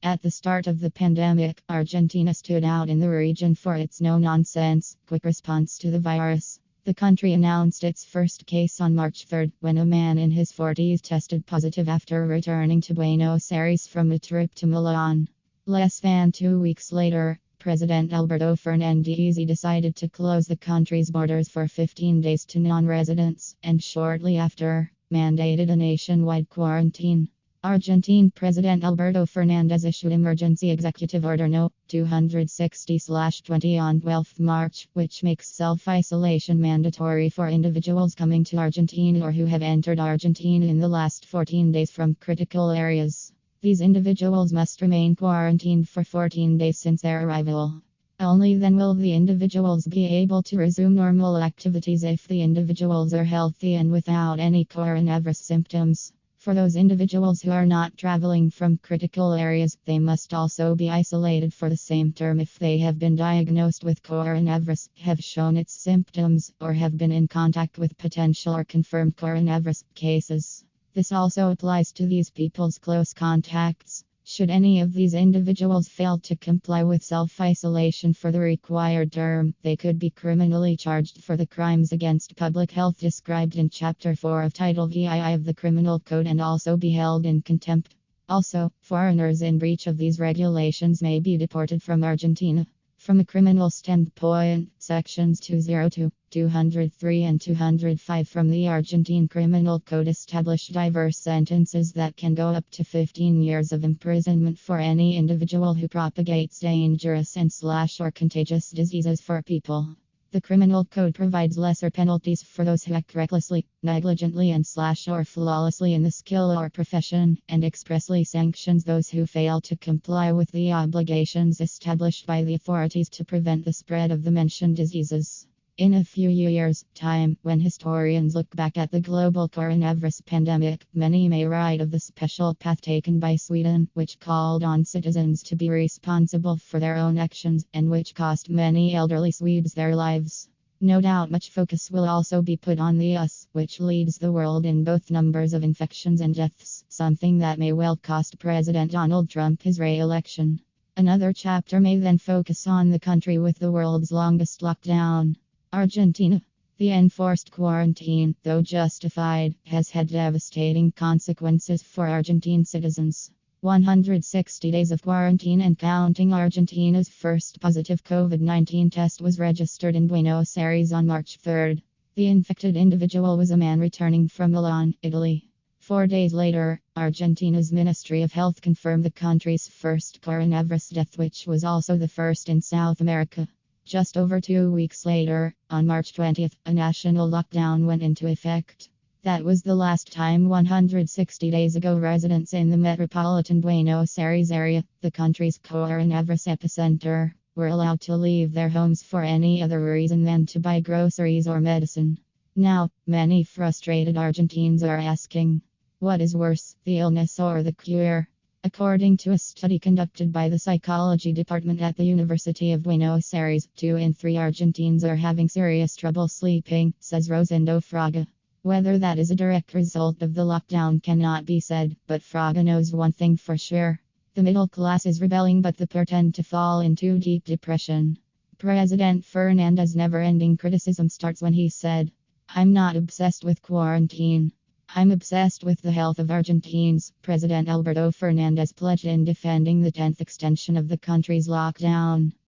At the start of the pandemic, Argentina stood out in the region for its no-nonsense, quick response to the virus. The country announced its first case on March 3rd, when a man in his 40s tested positive after returning to Buenos Aires from a trip to Milan. Less than 2 weeks later, President Alberto Fernandez decided to close the country's borders for 15 days to non-residents, and shortly after, mandated a nationwide quarantine. Argentine President Alberto Fernandez issued Emergency Executive Order No. 260/20 on 12 March, which makes self-isolation mandatory for individuals coming to Argentina or who have entered Argentina in the last 14 days from critical areas. These individuals must remain quarantined for 14 days since their arrival. Only then will the individuals be able to resume normal activities if the individuals are healthy and without any coronavirus symptoms. For those individuals who are not traveling from critical areas, they must also be isolated for the same term if they have been diagnosed with coronavirus, have shown its symptoms, or have been in contact with potential or confirmed coronavirus cases. This also applies to these people's close contacts. Should any of these individuals fail to comply with self-isolation for the required term, they could be criminally charged for the crimes against public health described in Chapter 4 of Title VII of the Criminal Code and also be held in contempt. Also, foreigners in breach of these regulations may be deported from Argentina. From a criminal standpoint, Sections 202, 203 and 205 from the Argentine Criminal Code establish diverse sentences that can go up to 15 years of imprisonment for any individual who propagates dangerous and/or contagious diseases for people. The Criminal Code provides lesser penalties for those who act recklessly, negligently and/or flawlessly in the skill or profession, and expressly sanctions those who fail to comply with the obligations established by the authorities to prevent the spread of the mentioned diseases. In a few years' time, when historians look back at the global coronavirus pandemic, many may write of the special path taken by Sweden, which called on citizens to be responsible for their own actions, and which cost many elderly Swedes their lives. No doubt much focus will also be put on the US, which leads the world in both numbers of infections and deaths, something that may well cost President Donald Trump his re-election. Another chapter may then focus on the country with the world's longest lockdown. Argentina. The enforced quarantine, though justified, has had devastating consequences for Argentine citizens. 160 days of quarantine and counting. Argentina's first positive COVID-19 test was registered in Buenos Aires on March 3rd. The infected individual was a man returning from Milan, Italy. 4 days later, Argentina's Ministry of Health confirmed the country's first coronavirus death, which was also the first in South America. Just over 2 weeks later, on March 20th, a national lockdown went into effect. That was the last time 160 days ago residents in the metropolitan Buenos Aires area, the country's coronavirus epicenter, were allowed to leave their homes for any other reason than to buy groceries or medicine. Now, many frustrated Argentines are asking, what is worse, the illness or the cure? According to a study conducted by the psychology department at the University of Buenos Aires, 2 in 3 Argentines are having serious trouble sleeping, says Rosendo Fraga. Whether that is a direct result of the lockdown cannot be said, but Fraga knows one thing for sure. The middle class is rebelling, but the poor tend to fall into deep depression. President Fernandez's never-ending criticism starts when he said, "I'm not obsessed with quarantine. I'm obsessed with the health of Argentines," President Alberto Fernandez pledged in defending the 10th extension of the country's lockdown.